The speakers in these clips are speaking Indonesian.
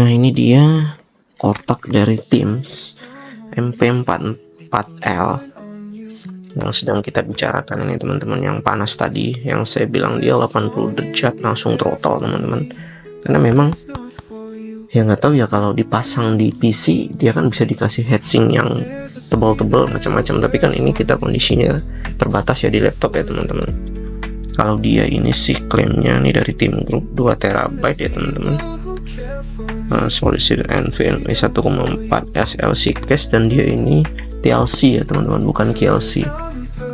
Nah, ini dia kotak dari Teams MP44L yang sedang kita bicarakan ini teman-teman, yang panas tadi, yang saya bilang dia 80 derajat langsung throttle teman-teman. Karena memang ya nggak tahu ya, kalau dipasang di PC dia kan bisa dikasih heatsink yang tebal-tebal macam-macam, tapi kan ini kita kondisinya terbatas ya di laptop ya teman-teman. Kalau dia ini sih klaimnya nih dari Team Group 2 TB ya teman-teman, solid state NVMe 1,4 SLC case, dan dia ini TLC ya teman-teman, bukan QLC.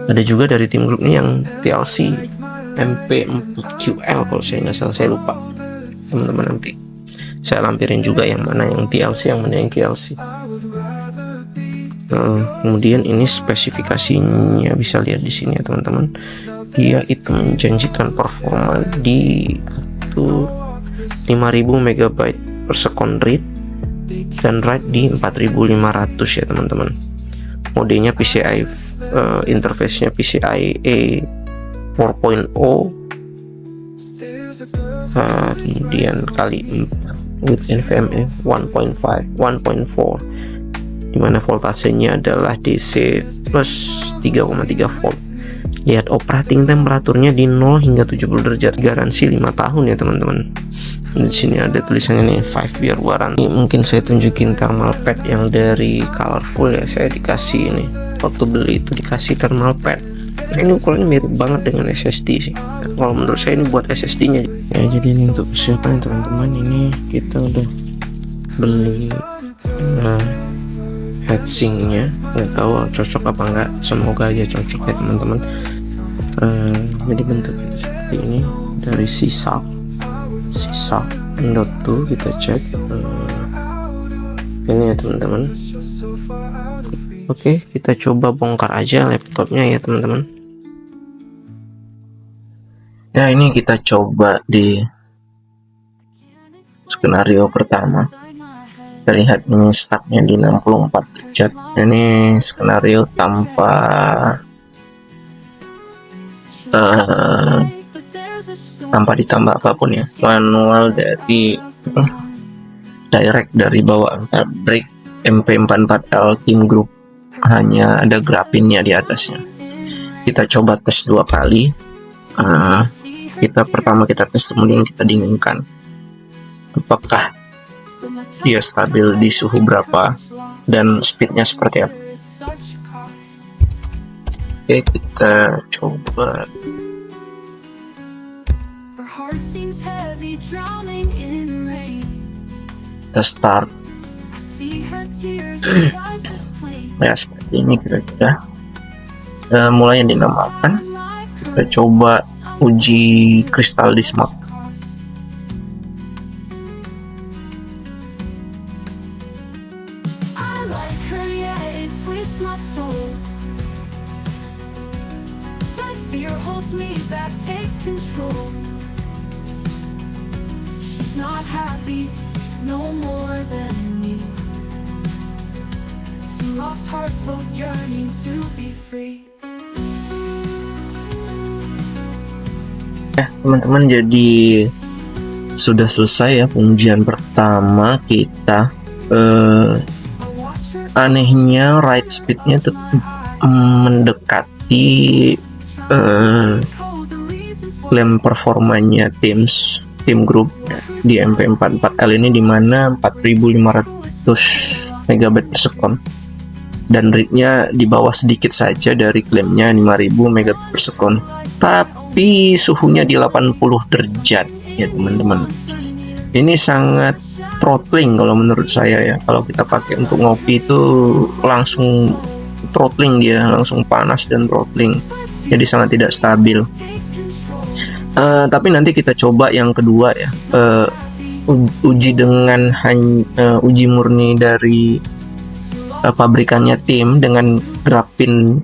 Ada juga dari Team Group nih yang TLC MP4QL kalau saya nggak salah, saya lupa teman-teman, nanti saya lampirin juga yang mana yang TLC yang mana yang QLC. Kemudian ini spesifikasinya bisa lihat di sini ya teman-teman. Dia itu menjanjikan performa di 5000 MB per second read dan write di 4500 ya teman-teman. Modenya PCI, interface-nya PCIe 4.0, kemudian kali 4 with NVMe 1.4, dimana voltasenya adalah DC plus 3,3 volt. Lihat operating temperaturnya di 0 hingga 70 derajat, garansi 5 tahun ya teman-teman. Di sini ada tulisannya nih 5 year warranty. Mungkin saya tunjukin thermal pad yang dari Colorful ya, saya dikasih ini waktu beli itu, dikasih thermal pad. Nah, ini ukurannya mirip banget dengan SSD sih. Kalau menurut saya ini buat SSD-nya. Ya, jadi ini untuk persiapan teman-teman, ini kita udah beli heatsinknya, nggak tahu cocok apa enggak, semoga aja cocok ya teman-teman. Jadi bentuknya seperti ini, dari Seesaw M.2 kita cek. Ini ya teman-teman. Oke, kita coba bongkar aja laptopnya ya teman-teman. Nah, ini kita coba di skenario pertama. Terlihat ini startnya di 64 derajat. Ini skenario tanpa ditambah apapun ya, manual dari direct dari bawaan pabrik MP44L Team Group, hanya ada grapinnya di atasnya. Kita coba tes 2 kali. Pertama kita tes, kemudian kita dinginkan apakah dia stabil di suhu berapa dan speednya seperti apa. Oke, kita coba. Kita start. Ya, seperti ini kira-kira. Mulai yang dinamakan. Kita coba uji kristal disk mode. Not happy no more than me. Two lost hearts both yearning to be free. Ya teman-teman, jadi sudah selesai ya pengujian pertama kita. Anehnya write speednya tetap mendekati klaim performanya Team Group di MP44L ini, dimana 4500 MB per second, dan readnya di bawah sedikit saja dari klaimnya 5000 MB per second, tapi suhunya di 80 derajat ya teman-teman. Ini sangat throttling kalau menurut saya ya. Kalau kita pakai untuk ngopi itu langsung throttling, dia langsung panas dan throttling, jadi sangat tidak stabil. Tapi nanti kita coba yang kedua ya, uji dengan uji murni dari pabrikannya Tim dengan grafin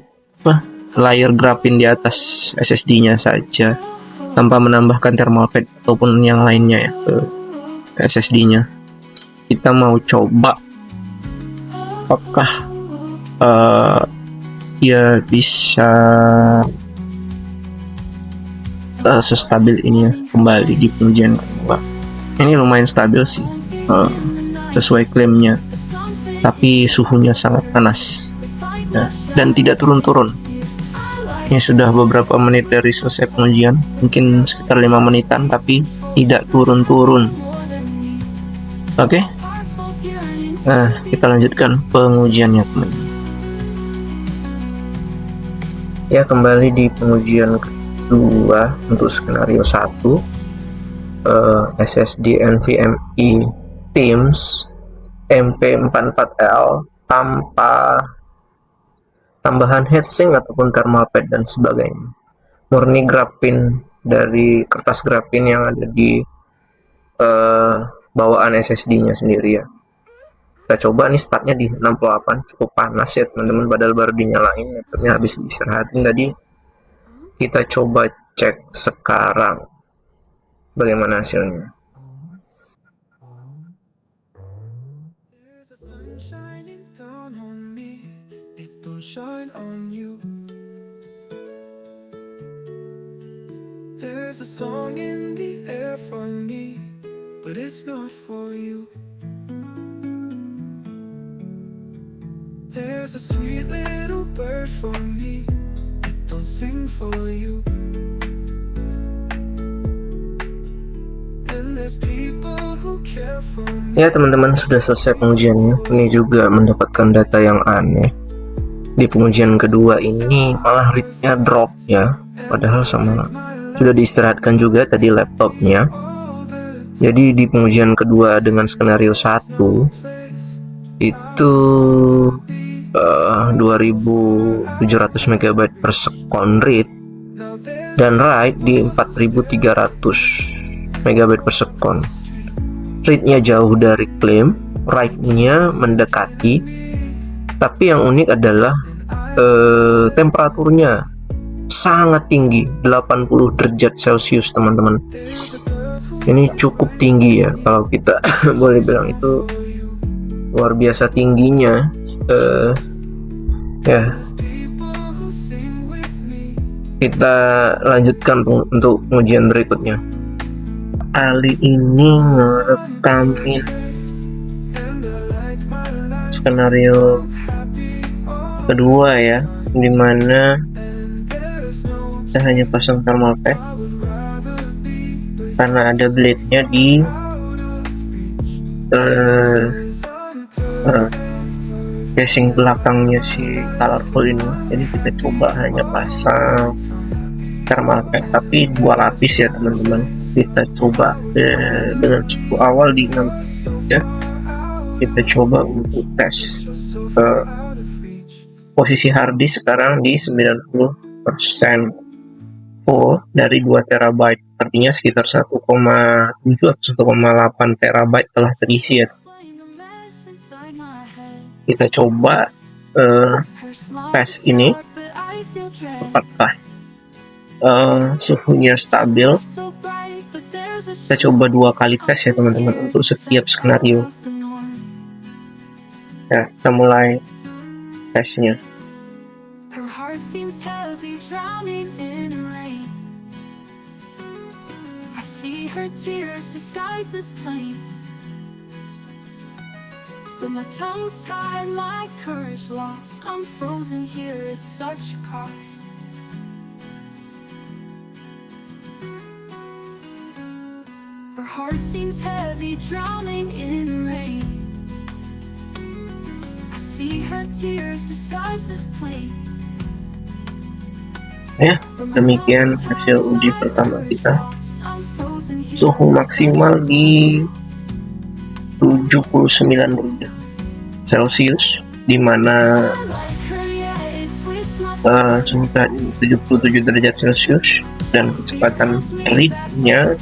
layer grafin di atas SSD-nya saja, tanpa menambahkan thermal pad ataupun yang lainnya ya ke SSD-nya. Kita mau coba apakah dia bisa sestabil ini ya kembali di pengujian kedua. Ini lumayan stabil sih. sesuai klaimnya, tapi suhunya sangat panas ya, dan tidak turun-turun. Ini sudah beberapa menit dari selesai pengujian, mungkin sekitar 5 menitan, tapi tidak turun-turun. Oke, nah kita lanjutkan pengujiannya teman. Ya, kembali di pengujian kedua untuk skenario 1, SSD NVMe Teams MP44L tanpa tambahan heatsink ataupun thermal pad dan sebagainya, murni grafin dari kertas grafin yang ada di bawaan SSD-nya sendiri ya. Kita coba nih, startnya di 68, cukup panas ya teman-teman, padahal baru dinyalain, laptopnya habis diistirahatin tadi. Kita coba cek sekarang bagaimana hasilnya. There's a song in the air for me, but it's not for you. There's a sweet little bird for me, it don't sing for you. And there's people who care for me. Ya teman-teman, sudah selesai pengujiannya. Ini juga mendapatkan data yang aneh. Di pengujian kedua ini malah readnya drop ya, padahal sama sudah diistirahatkan juga tadi laptopnya. Jadi di pengujian kedua dengan skenario 1 itu 2700 MB per second read dan write di 4300 MB per second. Read-nya jauh dari klaim, write-nya mendekati, tapi yang unik adalah temperaturnya sangat tinggi, 80 derajat Celcius teman-teman. Ini cukup tinggi ya, kalau kita boleh bilang itu luar biasa tingginya. Ya, kita lanjutkan untuk pengujian berikutnya. Kali ini ngerekamin skenario kedua ya, dimana kita hanya pasang thermal pad karena ada blade-nya di casing belakangnya si colorful ini. Jadi kita coba hanya pasang thermal pad, tapi 2 lapis ya teman-teman. Kita coba dengan suhu awal di 6 ya. Kita coba untuk tes posisi hard disk sekarang di 90% full dari 2 terabyte, artinya sekitar 1,7 atau 1,8 terabyte telah terisi ya. Kita coba tes ini apakah suhunya stabil. Kita coba 2 kali tes ya teman-teman untuk setiap skenario. Ya, kita mulai tesnya. But my tongue's tied, my courage lost. I'm frozen here, it's such a cost. Her heart seems heavy, drowning in rain. I see her tears disguised as plain. Ya, demikian hasil uji pertama kita. Suhu maksimal di 79 derajat Celcius, di mana suhu 77 derajat Celcius, dan kecepatan read-nya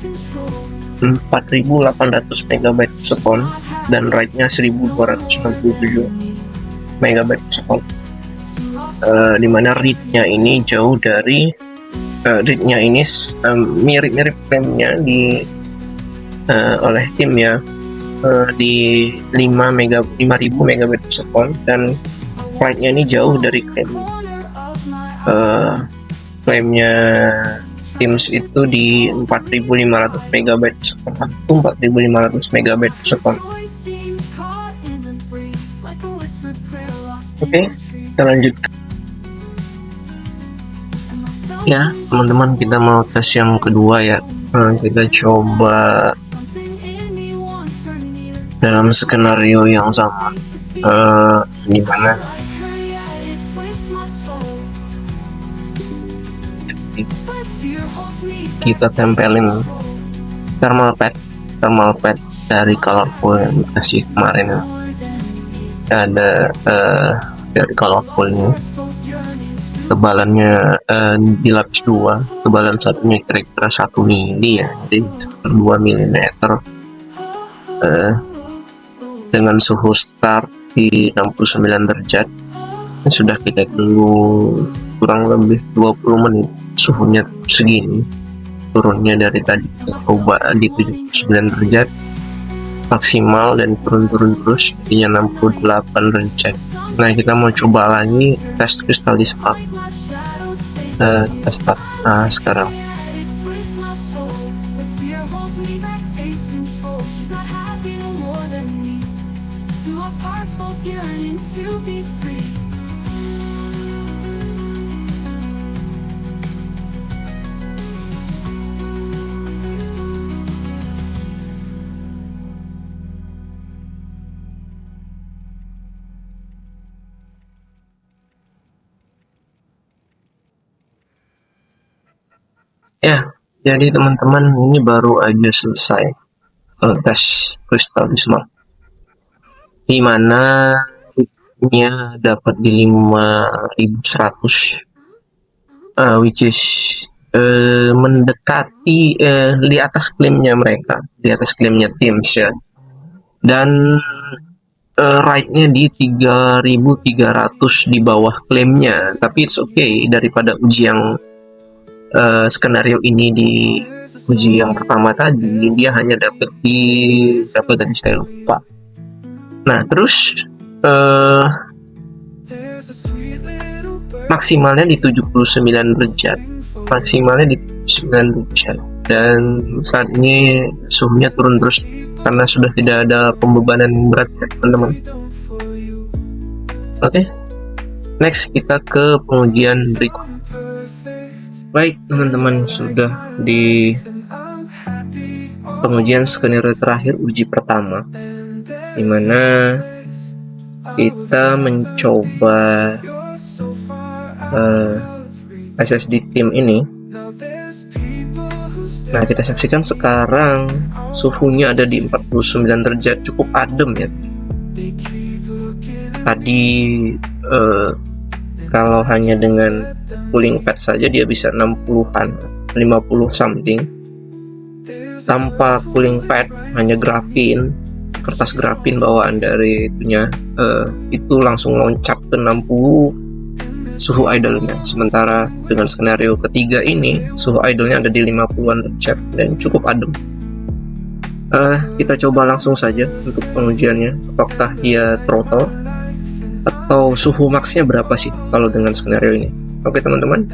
4800 MB per second dan write-nya 1297 MB per second. Di mana read-nya ini jauh dari read-nya ini mirip-mirip klaimnya di oleh tim ya, di 5000 MB per second, dan write-nya ini jauh dari klaimnya Teams itu di 4500 MB per second atau 4500 MB per second. Oke, kita lanjut. Ya, teman-teman, kita mau tes yang kedua ya. Kita coba dalam skenario yang sama, di mana kita tempelin thermal pad dari Colorful yang dikasih kemarin. Ada dari Colorful ini tebalannya dilapis 2, tebalan satunya kira-kira 1 mili ya, jadi sekitar 2 mm, dengan suhu start di 69 derajat. Sudah kita tunggu kurang lebih 20 menit, suhunya segini, turunnya dari tadi coba di 79 derajat maksimal dan turun terus di 68 derajat. Nah, kita mau coba lagi tes kristal di spark. Start sekarang. Ya, jadi teman-teman, ini baru aja selesai tes kristal di spark, di mana hitnya dapat di 5100, which is mendekati di atas klaimnya mereka, di atas klaimnya Teams ya, dan ride-nya di 3300 di bawah klaimnya. Tapi it's okay, daripada uji yang skenario ini di uji yang pertama tadi dia hanya dapat di berapa tadi saya lupa. Nah, terus maksimalnya di 79 derajat, maksimalnya di 9 derajat, dan saat ini suhunya turun terus karena sudah tidak ada pembebanan berat ya teman-teman. Oke, next kita ke pengujian berikut. Baik teman-teman, sudah di pengujian skenario terakhir, uji pertama, dimana kita mencoba SSD Team ini. Nah, kita saksikan sekarang suhunya ada di 49 derajat, cukup adem ya. Tadi kalau hanya dengan cooling pad saja dia bisa 60-an, 50 something. Tanpa cooling pad, hanya grafin, kertas grafin bawaan dari itunya, itu langsung loncat ke 60 suhu idle-nya. Sementara dengan skenario ketiga ini, suhu idle-nya ada di 50-an derajat dan cukup adem. Kita coba langsung saja untuk pengujiannya, apakah dia throttle atau suhu max-nya berapa sih kalau dengan skenario ini. Oke teman-teman,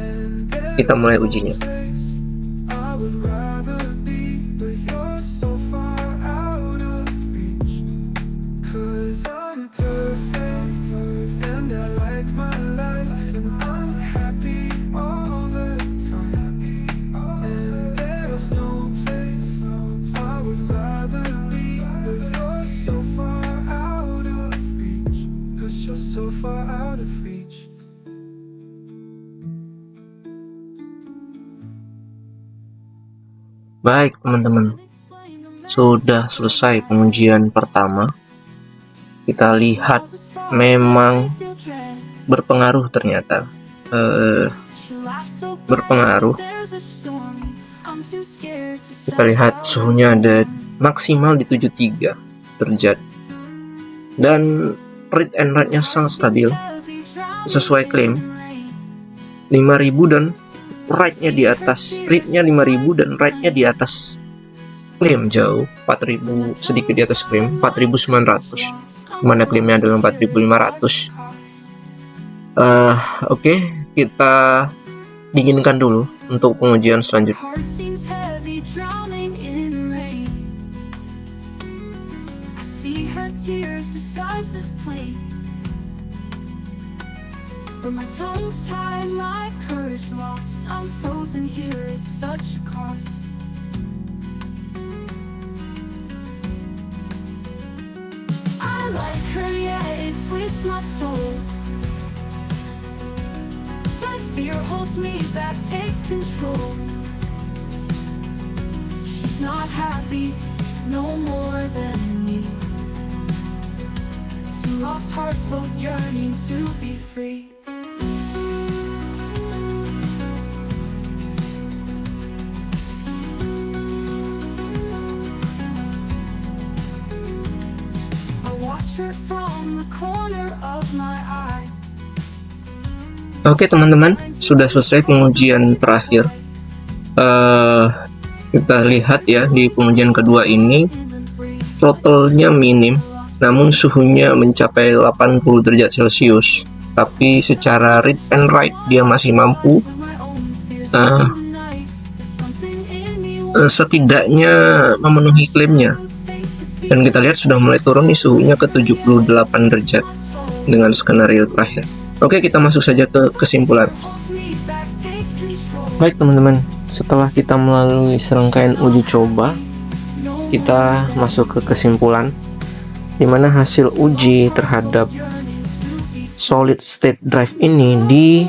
kita mulai ujinya. Baik teman-teman, sudah selesai pengujian pertama. Kita lihat memang berpengaruh ternyata, berpengaruh. Kita lihat suhunya ada maksimal di 73 derajat dan read and write-nya sangat stabil sesuai klaim 5000 dan write-nya di atas, read-nya 5000 dan write-nya di atas klaim, jauh 4000, sedikit di atas klaim 4900, mana klaimnya adalah 4500. Oke, kita dinginkan dulu untuk pengujian selanjutnya. But my tongue's tied, my courage lost. I'm frozen here, it's such a cost. I like her, yeah, it twists my soul. But fear holds me back, takes control. She's not happy, no more than me. Two lost hearts both yearning to be free. I watch her from the corner of my eye. Oke teman-teman, sudah selesai pengujian terakhir. Kita lihat ya, di pengujian kedua ini throttle-nya minim, namun suhunya mencapai 80 derajat Celcius. Tapi secara read and write dia masih mampu setidaknya memenuhi klaimnya. Dan kita lihat sudah mulai turun nih suhunya ke 78 derajat dengan skenario terakhir. Oke, kita masuk saja ke kesimpulan. Baik teman-teman, setelah kita melalui serangkaian uji coba, kita masuk ke kesimpulan, dimana hasil uji terhadap solid state drive ini di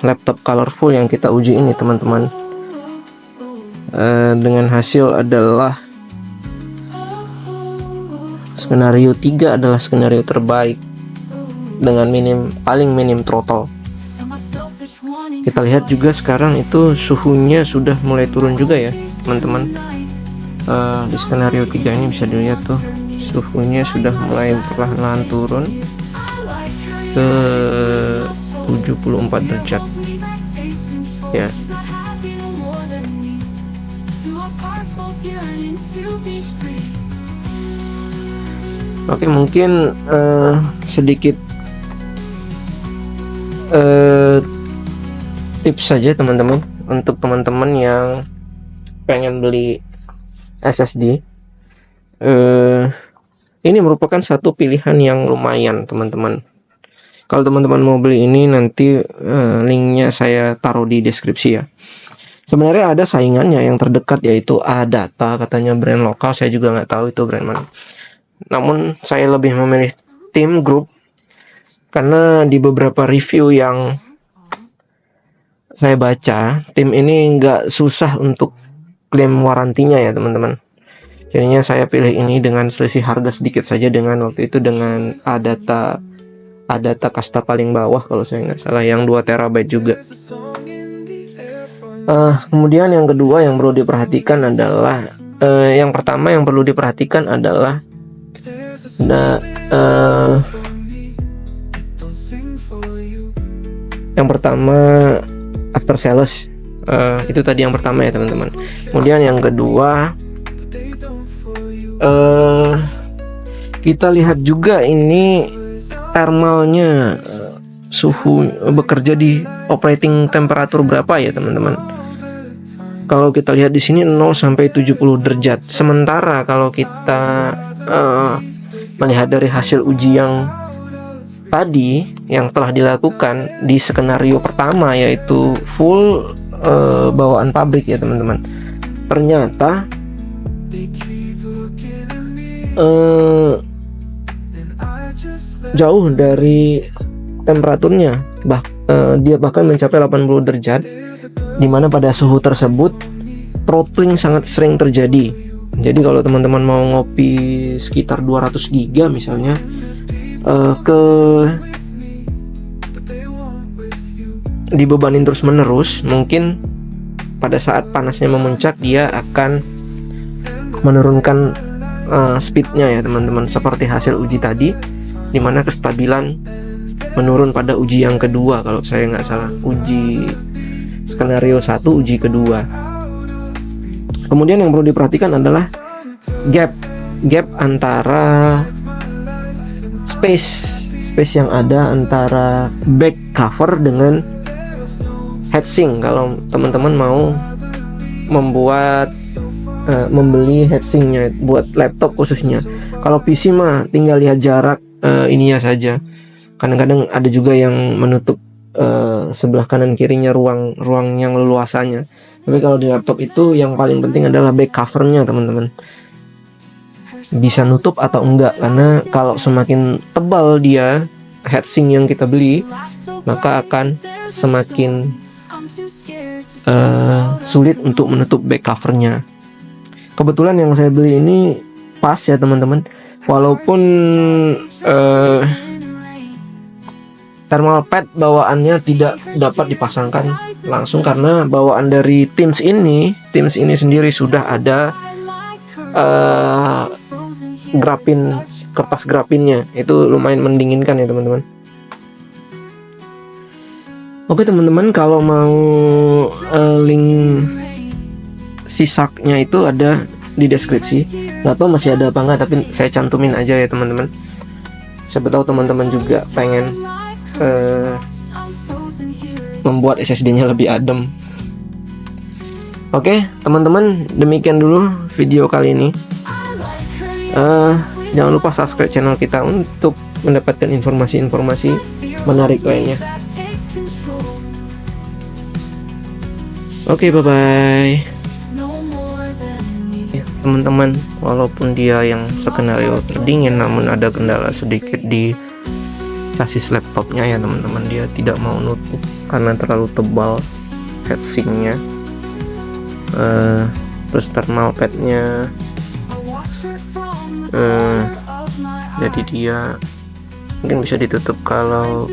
laptop colorful yang kita uji ini teman-teman, dengan hasil adalah skenario 3 adalah skenario terbaik dengan paling minim throttle. Kita lihat juga sekarang itu suhunya sudah mulai turun juga ya teman-teman. Di skenario 3 ini bisa dilihat tuh suhunya sudah mulai perlahan-lahan turun ke 74 derajat ya. Oke, mungkin sedikit tips saja teman-teman untuk teman-teman yang pengen beli SSD. Ini merupakan satu pilihan yang lumayan teman-teman. Kalau teman-teman mau beli ini, nanti linknya saya taruh di deskripsi ya. Sebenarnya ada saingannya yang terdekat, yaitu ADATA, katanya brand lokal. Saya juga nggak tahu itu brand mana. Namun saya lebih memilih Tim Group karena di beberapa review yang saya baca, Tim ini nggak susah untuk klaim warantinya ya teman-teman. Jadinya saya pilih ini dengan selisih harga sedikit saja dengan waktu itu dengan ADATA kasta paling bawah kalau saya nggak salah, yang 2 TB juga. Kemudian yang kedua yang perlu diperhatikan adalah yang pertama yang perlu diperhatikan adalah yang pertama after sales. Itu tadi yang pertama ya teman-teman. Kemudian yang kedua kita lihat juga ini thermalnya, suhu bekerja di operating temperatur berapa ya teman-teman. Kalau kita lihat di sini 0 sampai 70 derajat. Sementara kalau kita melihat dari hasil uji yang tadi yang telah dilakukan di skenario pertama, yaitu full bawaan pabrik ya teman-teman, ternyata jauh dari temperaturnya, dia bahkan mencapai 80 derajat, dimana pada suhu tersebut throttling sangat sering terjadi. Jadi kalau teman-teman mau ngopi sekitar 200 giga misalnya, dibebanin terus menerus, mungkin pada saat panasnya memuncak dia akan menurunkan speednya ya teman-teman, seperti hasil uji tadi, dimana kestabilan menurun pada uji yang kedua kalau saya nggak salah, uji skenario 1 uji kedua. Kemudian yang perlu diperhatikan adalah gap antara space yang ada antara back cover dengan heatsink. Kalau teman-teman mau membeli heatsinknya buat laptop khususnya. Kalau PC mah tinggal lihat jarak ininya saja. Kadang-kadang ada juga yang menutup sebelah kanan kirinya ruang yang leluasanya. Tapi kalau di laptop itu yang paling penting adalah back covernya teman-teman, bisa nutup atau enggak, karena kalau semakin tebal dia heatsink yang kita beli, maka akan semakin sulit untuk menutup back covernya. Kebetulan yang saya beli ini pas ya teman-teman, walaupun thermal pad bawaannya tidak dapat dipasangkan langsung karena bawaan dari Teams ini sendiri sudah ada kertas grapinnya, itu lumayan mendinginkan ya teman-teman. Oke teman-teman, kalau mau link sisaknya itu ada di deskripsi. Nggak tahu masih ada apa enggak, tapi saya cantumin aja ya teman-teman. Siapa tahu teman-teman juga pengen membuat SSD-nya lebih adem. Oke teman-teman, demikian dulu video kali ini. Jangan lupa subscribe channel kita untuk mendapatkan informasi-informasi menarik lainnya. Oke, bye-bye. Ya, teman-teman, walaupun dia yang skenario terdingin, namun ada kendala sedikit di chassis laptopnya ya teman-teman. Dia tidak mau nutup karena terlalu tebal heatsinknya. Terus thermal padnya, jadi dia mungkin bisa ditutup kalau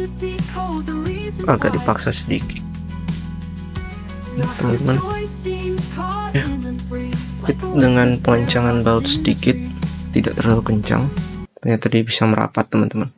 agak dipaksa sedikit ya teman-teman ya, dengan pelancangan baut sedikit, tidak terlalu kencang, ternyata dia bisa merapat teman-teman.